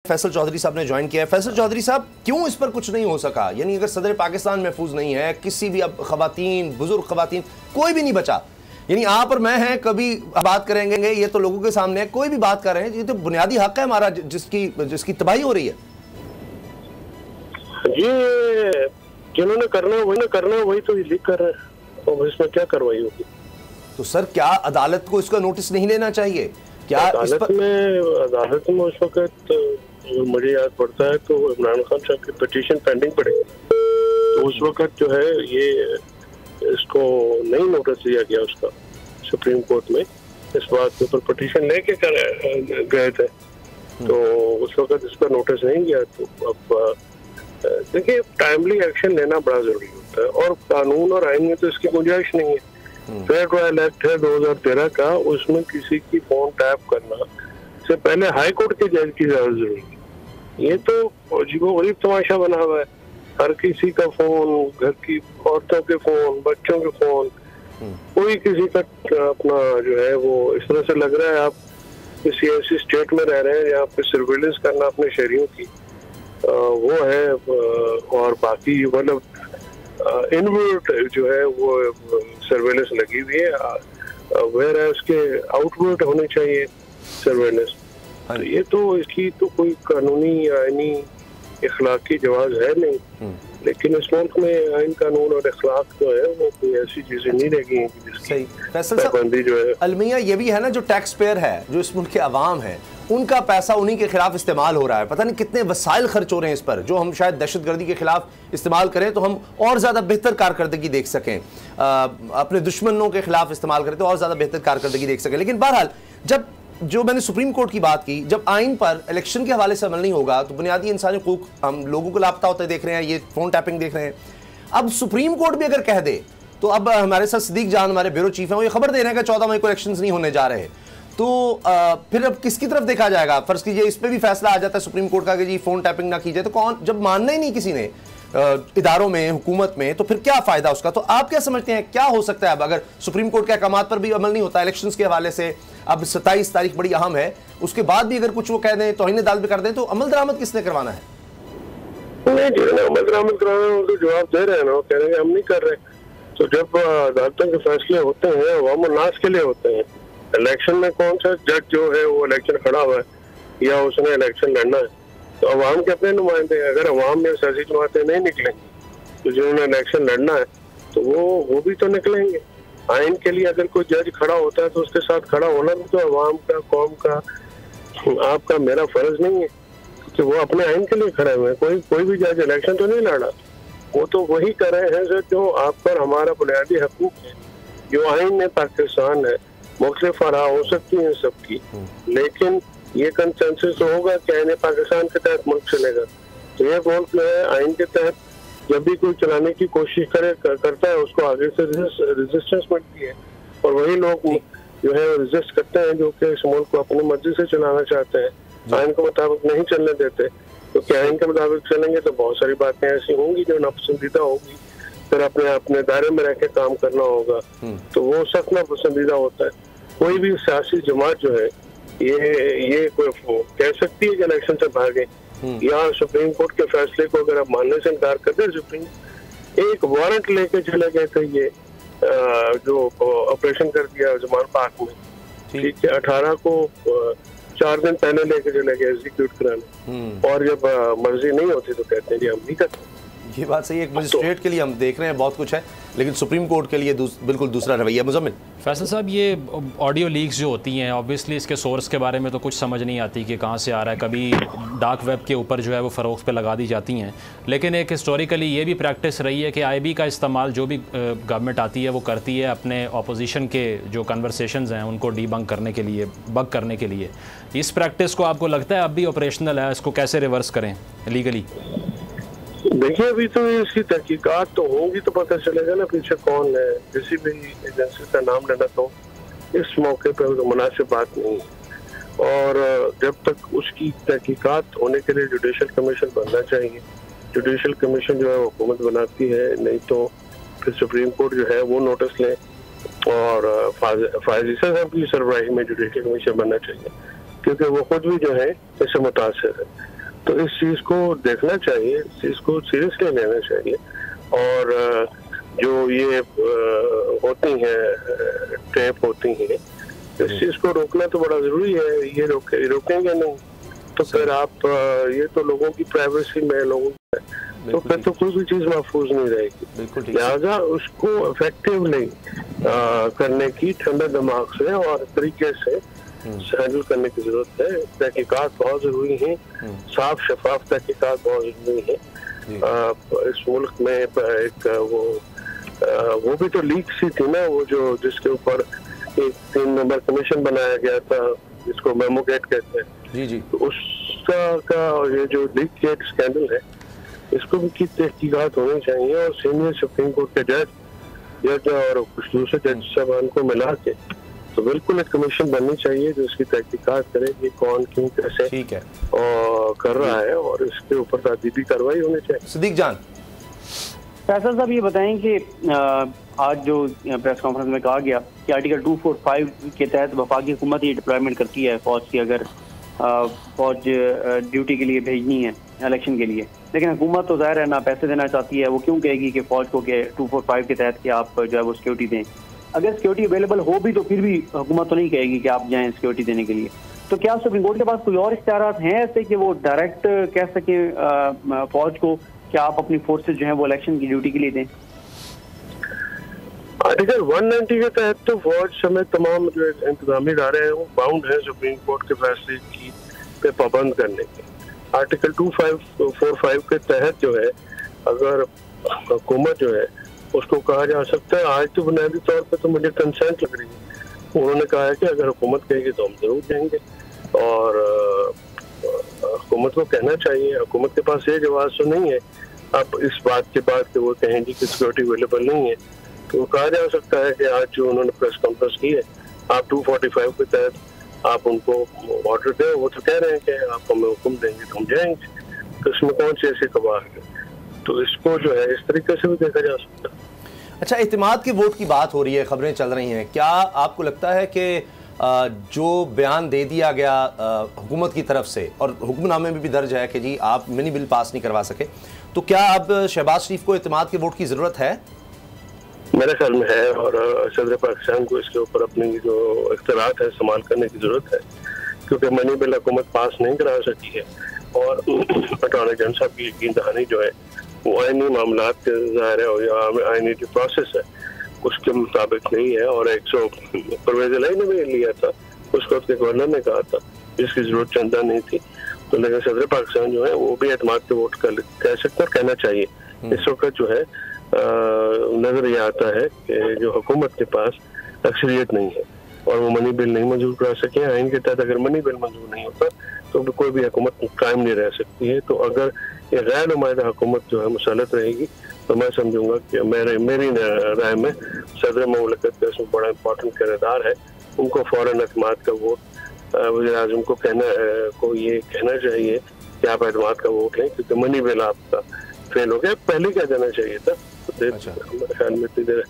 फैसल चौधरी साहब ने ज्वाइन किया है। फैसल चौधरी साहब, क्यों इस पर कुछ नहीं हो सका? यानी अगर सदर पाकिस्तान महफूज नहीं है, किसी भी अब खवातीन, बुजुर्ग खवातीन, कोई भी नहीं बचा। यानी आप और मैं हैं, कभी बात करेंगे, ये तो लोगों के सामने है, कोई भी बात कर रहे हैं, ये तो बुनियादी हक है हमारा, जिसकी तबाही हो रही है। ये जिन्होंने करना है वही तो लीक कर रहे हैं, और इसमें क्या कार्रवाई होगी? तो सर, क्या अदालत को इसका नोटिस नहीं लेना चाहिए? क्या अदालत में उस वक्त मुझे याद पड़ता है तो इमरान खान साहब की पिटीशन पेंडिंग पड़ेगी, तो उस वक्त जो है ये इसको नहीं नोटिस दिया गया उसका सुप्रीम कोर्ट में, इस बात के ऊपर पिटीशन लेके गए थे, तो उस वक्त इसका नोटिस नहीं गया। तो अब देखिए, टाइमली एक्शन लेना बड़ा जरूरी होता है, और कानून और आइन में तो इसकी गुंजाइश नहीं है। फेयर ट्रायल एक्ट है 2013 का, उसमें किसी की फोन टैप करना से पहले हाई कोर्ट के जज की जरूरत जरूरी है। ये तो अजीबोगरीब तमाशा बना हुआ है, हर किसी का फोन, घर की औरतों के फोन, बच्चों के फोन, कोई किसी का अपना जो है वो इस तरह से लग रहा है आप किसी ऐसी स्टेट में रह रहे हैं जहाँ पे सर्विलेंस करना अपने शहरियों की वो है, और बाकी मतलब इनवर्ट जो है वो सर्वेलेंस लगी हुई है, वेयर है उसके आउटवर्ट होने चाहिए सर्वेलेंस। तो ये तो इसकी तो कोई कानूनी आईनी इखलाकी जवाज है नहीं, लेकिन इस मुल्क में आइन कानून और इखलाक जो है वो कोई ऐसी चीजें नहीं रह गई हैं जिसकी पाबंदी जो है। अलमिया, ये भी है ना, जो टैक्स पेयर है, जो इस मुल्क के अवाम है, उनका पैसा उन्हीं के खिलाफ इस्तेमाल हो रहा है। पता नहीं कितने वसाइल खर्च हो रहे हैं इस पर, जो हम शायद दहशतगर्दी के खिलाफ इस्तेमाल करें तो हम और ज़्यादा बेहतर कारकर्दगी देख सकें, अपने दुश्मनों के खिलाफ इस्तेमाल करें तो और ज़्यादा बेहतर कारकर्दगी देख सकें। लेकिन बहरहाल, जब जो मैंने सुप्रीम कोर्ट की बात की, जब आइन पर इलेक्शन के हवाले से अमल नहीं होगा तो बुनियादी इंसानी हकूक हम लोगों को लापता होते देख रहे हैं, ये फोन टैपिंग देख रहे हैं। अब सुप्रीम कोर्ट भी अगर कह दे तो अब हमारे साथ सिद्दीक जान, हमारे ब्यूरो चीफ हैं, वो ये खबर दे रहे हैं कि 14 मई को इलेक्शन नहीं होने जा रहे, तो फिर अब किसकी तरफ देखा जाएगा? फर्ज कीजिए इस पर भी फैसला आ जाता है सुप्रीम कोर्ट का कि जी फोन टैपिंग ना कीजिए, तो कौन, जब मानना ही नहीं किसी ने इदारों में, हुकूमत में, तो फिर क्या फायदा उसका? तो आप क्या समझते हैं क्या हो सकता है अब अगर सुप्रीम कोर्ट के अहकाम पर भी अमल नहीं होता इलेक्शंस के हवाले से? अब 27 तारीख बड़ी अहम है, उसके बाद भी अगर कुछ वो कह दें, तौहीन अदालत भी कर दें, तो अमल दरामद किसने करवाना है? नहीं, जिन्होंने अमल दरामद करवाना है उनको जवाब दे रहे हैं ना, वो कह रहे हैं हम नहीं कर रहे। तो जब अदालतों के फैसले होते हैं अवाम और नास के लिए होते हैं। इलेक्शन में कौन सा जज जो है वो इलेक्शन खड़ा हुआ है या उसने इलेक्शन लड़ना है, तो अवाम के अपने नुमाइंदे। अगर अवाम में सियासी जमातें नहीं निकलेंगी तो जिन्होंने इलेक्शन लड़ना है तो वो भी तो निकलेंगे। आइन के लिए अगर कोई जज खड़ा होता है तो उसके साथ खड़ा होना भी तो अवाम का, कौम का, आपका, मेरा फर्ज नहीं है कि वो अपने आइन के लिए खड़े हुए हैं। कोई भी जज इलेक्शन तो नहीं लड़ा, वो तो वही कर रहे हैं सर जो आप पर हमारा बुनियादी हकूक है, जो आइन में पाकिस्तान है। मुख्तलिफ आरा हो सकती है सबकी, लेकिन ये कंसेंसस तो होगा कि आइन पाकिस्तान के तहत मुल्क चलेगा। तो ये मुल्क जो है आइन के तहत जब भी कोई चलाने की कोशिश करता है उसको आगे से रेजिस्टेंस मिलती है, और वही लोग जो है रेजिस्ट करते हैं जो कि इस मुल्क को अपनी मर्जी से चलाना चाहते हैं, आइन के मुताबिक नहीं चलने देते। क्योंकि आइन के मुताबिक चलेंगे तो बहुत सारी बातें ऐसी होंगी जो नापसंदीदा होगी, फिर अपने दायरे में रह के काम करना होगा, तो वो सख्त नापसंदीदा होता है। कोई भी सियासी जमात जो है ये कोई कह सकती है कि इलेक्शन से भागे, या सुप्रीम कोर्ट के फैसले को अगर आप मानने से इनकार कर दे, सुप्रीम एक वारंट लेके चले गए थे, ये जो ऑपरेशन कर दिया जमान पार्क में, ठीक है, 18 को 4 दिन पहले लेके चले गए एग्जीक्यूट कराने, और जब मर्जी नहीं होती तो कहते हैं जी हम नहीं करते। ये बात सही है, एक मजिस्ट्रेट के लिए हम देख रहे हैं बहुत कुछ है, लेकिन सुप्रीम कोर्ट के लिए बिल्कुल दूसरा रवैया। मुजम्मिल फैसल साहब, ये ऑडियो लीक्स जो होती हैं, ऑब्वियसली इसके सोर्स के बारे में तो कुछ समझ नहीं आती कि कहाँ से आ रहा है, कभी डार्क वेब के ऊपर जो है वो फ़रोख्त पे लगा दी जाती हैं, लेकिन एक हिस्टोरिकली ये भी प्रैक्टिस रही है कि आईबी का इस्तेमाल जो भी गवर्नमेंट आती है वो करती है अपने अपोजिशन के जो कन्वर्सेशंस हैं उनको डीबंक करने के लिए, बग करने के लिए। इस प्रैक्टिस को आपको लगता है अब भी ऑपरेशनल है, इसको कैसे रिवर्स करें लीगली? देखिए, अभी तो इसकी तहकीकात तो होंगी तो पता चलेगा ना पीछे कौन है। किसी भी एजेंसी का नाम लेना तो इस मौके पर तो मुनासिब बात नहीं है, और जब तक उसकी तहकीकात होने के लिए जुडिशल कमीशन बनना चाहिए। जुडिशल कमीशन जो है हुकूमत बनाती है, नहीं तो फिर सुप्रीम कोर्ट जो है वो नोटिस ले, और फायज ईसा साहब की सरबराही में जुडिशल कमीशन बनना चाहिए। क्योंकि वो खुद भी जो है इससे मुतासिर है। तो इस चीज को देखना चाहिए, इस चीज को सीरियसली लेना चाहिए। और जो ये होती हैं टेप होती हैं, इस चीज को रोकना तो बड़ा जरूरी है। ये रोकेंगे नहीं तो फिर आप ये तो लोगों की प्राइवेसी में लोगों तो फिर तो कोई भी चीज महफूज नहीं रहेगी। लिहाजा उसको इफेक्टिवली करने की ठंडे दिमाग से और तरीके से हैंडल करने की जरूरत है। तहकीकात बहुत जरूरी है, साफ शफाफ तहकीकात बहुत जरूरी है। इस मुल्क में एक वो भी तो लीक सी थी ना, वो जो जिसके ऊपर एक 3 मेंबर कमीशन बनाया गया था जिसको मेमोगेट कहते हैं। जी जी। तो उसका का ये जो लीक गेट स्कैंडल है, इसको भी की तहकीकात होनी चाहिए और सीनियर सुप्रीम कोर्ट के जज और कुछ दूसरे जज साहबान को मिला के तो बिल्कुल एक कमीशन बननी चाहिए जो इसकी तहकीकात करे कि कौन क्यों कैसे ठीक है और कर रहा है, और इसके ऊपर तादीबी कार्रवाई होनी चाहिए। सिद्दीक जान, फैसल साहब ये बताएं कि आज जो प्रेस कॉन्फ्रेंस में कहा गया कि आर्टिकल 245 के तहत वफाकी हुकूमत ही डिप्लॉयमेंट करती है फौज की, अगर फौज ड्यूटी के लिए भेजनी है इलेक्शन के लिए, लेकिन हुकूमत तो ज़ाहिर है ना पैसे देना चाहती है। वो क्यों कहेगी कि फौज को के 245 के तहत कि आप जो है वो सिक्योरिटी दें? अगर सिक्योरिटी अवेलेबल हो भी तो फिर भी हुकूमत तो नहीं कहेगी कि आप जाएं सिक्योरिटी देने के लिए। तो क्या सुप्रीम कोर्ट के पास कोई और इख्तियारात हैं ऐसे कि वो डायरेक्ट कह सकें फौज को कि आप अपनी फोर्सेज जो है वो इलेक्शन की ड्यूटी के लिए दें? आर्टिकल 190 के तहत तो फौज समेत तमाम जो इंतजामी इदारे हैं वो बाउंड है सुप्रीम कोर्ट के फैसले की पे पाबंद करने के। आर्टिकल 245 के तहत जो है अगर हुकूमत जो है उसको कहा जा सकता है, आज तो बुनियादी तौर पे तो मुझे कंसेंट लग रही है। उन्होंने कहा है कि अगर हुकूमत कहेगी तो हम जरूर देंगे, और हुकूमत को कहना चाहिए। हुकूमत के पास ये जवाब तो नहीं है अब इस बात के बाद कि वो कहें जी कि सिक्योरिटी अवेलेबल नहीं है, तो कहा जा सकता है कि आज जो उन्होंने प्रेस कॉन्फ्रेंस की है आप 245 के तहत आप उनको ऑर्डर दें। वो तो कह रहे हैं कि आप हमें हुक्म देंगे तो हम जाएंगे, तो इसमें कौन सी ऐसी कबार है? तो इसको जो है इस तरीके से भी देखा जा सकता है। अच्छा, इत्तेमाद के वोट की बात हो रही है, खबरें चल रही हैं, क्या आपको लगता है कि जो बयान दे दिया गया हुकूमत की तरफ से और हुक्मनामे में भी दर्ज है कि जी आप मिनी बिल पास नहीं करवा सके, तो क्या अब शहबाज शरीफ को इत्तेमाद के वोट की ज़रूरत है? मेरे ख्याल में है, और सदर पाकिस्तान को इसके ऊपर अपनी जो इख्तियारात है इस्तेमाल करने की जरूरत है, क्योंकि मनी बिल हुकूमत पास नहीं करा सकी है। और अटॉर्नी जनरल साहब की यकीन दहानी जो है वो आईनी मामला के ज़ाहिर है या आईनी जो प्रोसेस है उसके मुताबिक नहीं है। और 100 परवेज इलाही ने भी लिया था, उसको उसके गवर्नर ने कहा था जिसकी जरूरत चंदा नहीं थी। तो लेकिन सदर पाकिस्तान जो है वो भी एतमाद के वोट कह सकते और कहना चाहिए। इस वक्त जो है नजर ये आता है कि जो हुकूमत के पास अक्सरियत नहीं है और वो मनी बिल नहीं मंजूर करा सके। आइन के तहत अगर मनी बिल मंजूर नहीं होता तो कोई भी हुकूमत कायम नहीं रह सकती है। तो अगर ये गैर नुमाइंदा हुकूमत जो है मुसल्लत रहेगी तो मैं समझूंगा कि मेरी राय में सदर मुमलिकत का इसमें बड़ा इंपॉर्टेंट किरदार है। उनको फौरन एतमाद का वोट वज़ीर आज़म को ये कहना चाहिए कि आप एतमाद का वोट लें, क्योंकि मनी बिल आपका फेल हो गया। पहले क्या देना चाहिए था, अच्छा। मेरे ख्याल में इतनी देर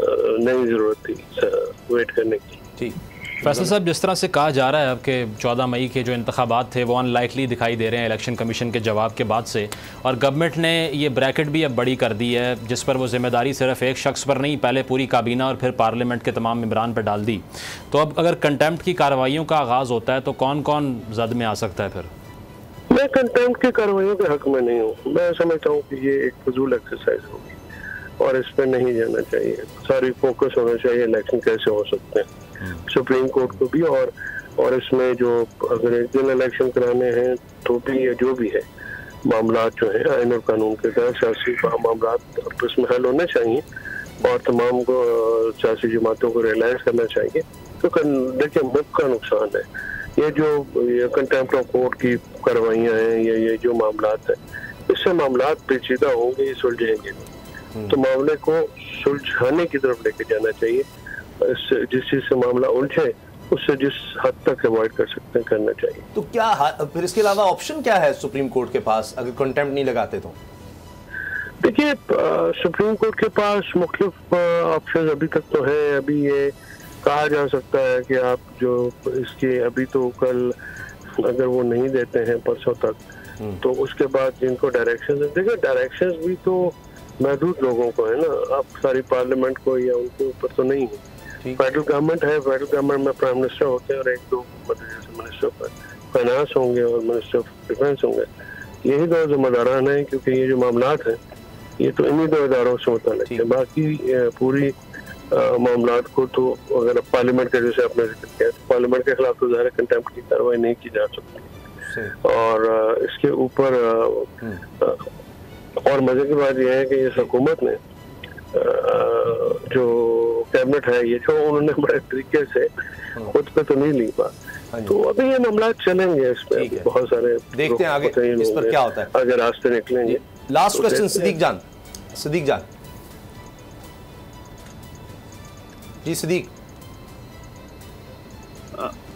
नहीं जरूरत थी वेट करने की। ठीक फैसल साहब, जिस तरह से कहा जा रहा है अब कि 14 मई के जो इंतखाबात थे वो अनलाइकली दिखाई दे रहे हैं इलेक्शन कमीशन के जवाब के बाद से, और गवर्नमेंट ने ये ब्रैकेट भी अब बड़ी कर दी है जिस पर वो जिम्मेदारी सिर्फ एक शख्स पर नहीं, पहले पूरी काबीना और फिर पार्लियामेंट के तमाम मेंबरान पर डाल दी। तो अब अगर कंटेम्प्ट की कार्रवाइयों का आगाज़ होता है तो कौन कौन जद में आ सकता है? फिर मैं कंटेम्प्ट की कार्रवाइयों के हक में नहीं हूँ। मैं समझता हूँ कि ये एक फजूल एक्सरसाइज होगी और इस पर नहीं जाना चाहिए। सारी फोकस होना चाहिए इलेक्शन कैसे हो सकते हैं, सुप्रीम कोर्ट को भी। और इसमें जो अगर एक दिन इलेक्शन कराने हैं तो भी ये जो भी है मामला जो है आइन और कानून के तहत सियासी मामला आपस में हल होने चाहिए और तमाम को सियासी जमातों को रियलाइज करना चाहिए। क्योंकि देखिए मुल्क का नुकसान है ये जो कंटेम्प्ट ऑफ कोर्ट की कार्रवाइयाँ हैं, ये जो मामला है, इससे मामला पेचीदा होंगे, सुलझेंगे नहीं। तो मामले को सुलझाने की तरफ लेके जाना चाहिए। जिस चीज से मामला उलझे उससे जिस हद तक अवॉइड कर सकते हैं करना चाहिए। तो क्या फिर इसके अलावा ऑप्शन क्या है सुप्रीम कोर्ट के पास अगर कंटेम्प्ट नहीं लगाते तो? देखिए सुप्रीम कोर्ट के पास मुख्तलिफ ऑप्शन अभी तक तो है। अभी ये कहा जा सकता है कि आप जो इसके अभी तो कल अगर वो नहीं देते हैं परसों तक, तो उसके बाद जिनको डायरेक्शन देखिए, डायरेक्शन भी तो महदूद लोगों को है ना, आप सारी पार्लियामेंट को या उनके ऊपर तो नहीं है। फेडरल गवर्नमेंट है, फेडरल गवर्नमेंट में प्राइम मिनिस्टर होते हैं और एक दो मिनिस्टर ऑफ फाइनेंस होंगे और मिनिस्टर ऑफ डिफेंस होंगे। यही दो जिम्मेदारान हैं, क्योंकि ये जो मामलात हैं ये तो इन्हीं दो इदारों से मुताल्लिक है। बाकी पूरी मामलात को तो अगर पार्लियामेंट के, जैसे आपने जिक्र किया, पार्लियामेंट के खिलाफ तो ज़ाहिर कंटेम्प्ट की कार्रवाई नहीं की जा सकती। और इसके ऊपर और मजे की बात यह है कि इस हुकूमत ने जो कैबिनेट है ये जो उन्होंने बड़े तरीके से खुद पे तो नहीं ली बात, तो अभी ये मामला चलेंगे, इसमें बहुत सारे देखते हैं आगे इस पर क्या होता है, आगे रास्ते निकलेंगे। लास्ट क्वेश्चन सिद्दीक जान जी। सिद्दीक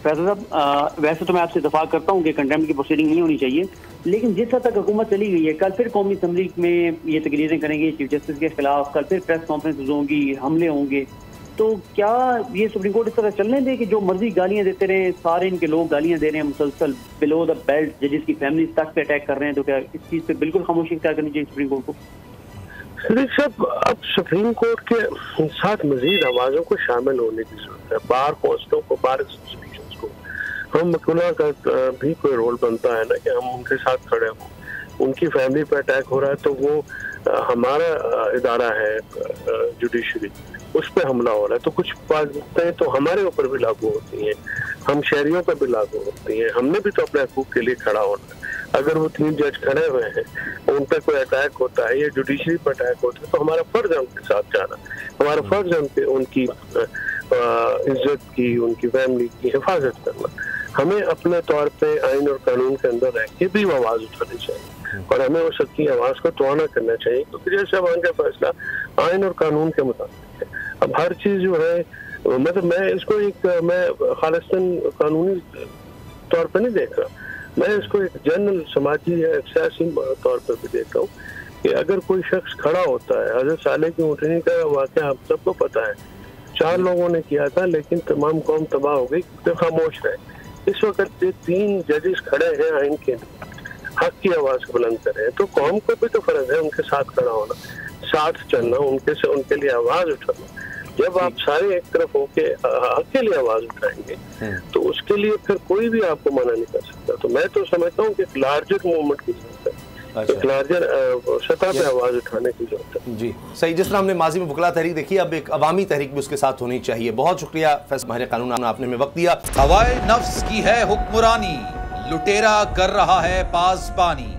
फैसल साहब, वैसे तो मैं आपसे इत्तेफाक करता हूँ कि कंटेम्प्ट की प्रोसीडिंग नहीं होनी चाहिए, लेकिन जिस हद तक हुकूमत चली गई है, कल फिर कौमी असम्बली में ये तकरीरें करेंगे चीफ जस्टिस के खिलाफ, कल फिर प्रेस कॉन्फ्रेंस होंगी, हमले होंगे, तो क्या ये सुप्रीम कोर्ट इस तरह चलने दे कि जो मर्जी गालियां देते रहे, सारे इनके लोग गालियां दे रहे हैं मुसलसल, बिलो द बेल्ट जजेस की फैमिली तक पे अटैक कर रहे हैं, तो क्या इस चीज पे बिल्कुल खामोशी क्या करनी चाहिए सुप्रीम कोर्ट को? सिद्दीक साहब, अब सुप्रीम कोर्ट के साथ मजीद आवाजों को शामिल होने की जरूरत है। बार कौंसलों को, बार एसोसिएशंस को, हम मकुला का भी कोई रोल बनता है ना कि हम उनके साथ खड़े हों। उनकी फैमिली पे अटैक हो रहा है तो वो हमारा इदारा है जुडिशरी, उस पर हमला हो रहा है, तो कुछ बातें तो हमारे ऊपर भी लागू होती हैं, हम शहरियों पर भी लागू होती हैं। हमने भी तो अपने हकूक के लिए खड़ा होना है। अगर वो 3 जज खड़े हुए हैं, उन पर कोई अटैक होता है या जुडिशरी पर अटैक होता है, तो हमारा फर्ज है उनके साथ जाना, हमारा फर्ज है उनकी इज्जत की, उनकी फैमिली की हिफाजत करना। हमें अपने तौर पे आइन और कानून के अंदर रह के भी आवाज उठानी चाहिए और हमें उस सबकी आवाज को तोड़ना करना चाहिए, क्योंकि जैसे अब उनका फैसला आइन और कानून के मुताबिक है। अब हर चीज जो है, मतलब मैं इसको मैं खालिस्तान कानूनी तौर पे नहीं देख रहा, मैं इसको एक जनरल समाजी या सियासी तौर पर भी देख रहा हूँ कि अगर कोई शख्स खड़ा होता है, हज़रत साले की ऊँटनी का वाक़या आप सबको पता है, 4 लोगों ने किया था लेकिन तमाम कौम तबाह हो गई, तो खामोश रहे। इस वक्त 3 जजेस खड़े हैं आइन के हक की आवाज बुलंद कर रहे हैं, तो कौम को भी तो फर्ज है उनके साथ खड़ा होना, साथ चलना, उनके लिए आवाज उठाना। जब आप सारे एक तरफ होके हक के लिए आवाज उठाएंगे तो उसके लिए फिर कोई भी आपको मना नहीं कर सकता। तो मैं तो समझता हूँ कि लार्जर मूवमेंट की जरूरत है, एक लार्जर सतह पे आवाज उठाने की जरूरत है। जी सही, जिस तरह हमने माजी में बुकला तहरीक देखी, अब एक अवामी तहरीक भी उसके साथ होनी चाहिए। बहुत शुक्रिया फैसल माहिर कानून, आपने हमें वक्त दिया। हवाए नफ्स की है हुक्मरानी, लुटेरा कर रहा है पासबानी।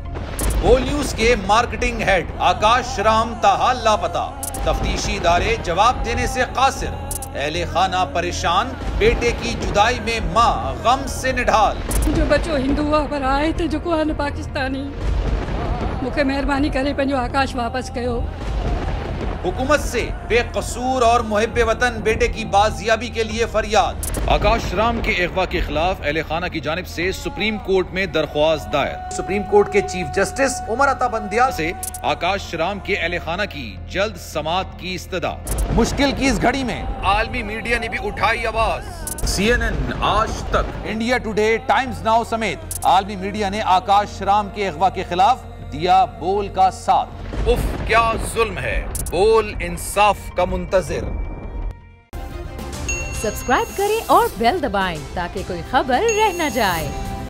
बोल न्यूज के मार्केटिंग हेड आकाश राम ताहा लापता, तफ्तीशी इदारे जवाब देने से कासिर, अहले खाना परेशान, बेटे की जुदाई में माँ गम से निढाल। जो बच्चों हिंदू पर आए थे, जो कोन पाकिस्तानी, मुझे मेहरबानी करे पंहिंजो आकाश वापस कयो। हुकूमत से बेकसूर और मुहिब्बे वतन बेटे की बाजियाबी के लिए फरियाद। आकाश राम के अगवा के खिलाफ अहले खाना की जानिब से सुप्रीम कोर्ट में दरख्वास्त दायर। सुप्रीम कोर्ट के चीफ जस्टिस उमर अता बंदियाल से आकाश राम के अहले खाना की जल्द समाअत की इस्तदा। मुश्किल की इस घड़ी में आलमी मीडिया ने भी उठाई आवाज। CNN, आज तक, इंडिया टुडे, टाइम्स नाउ समेत आलमी मीडिया ने आकाश राम के अगवा के खिलाफ दिया बोल का साथ। उफ क्या जुल्म है, बोल इंसाफ का मुंतजिर। सब्सक्राइब करें और बेल दबाएं ताकि कोई खबर रह न जाए।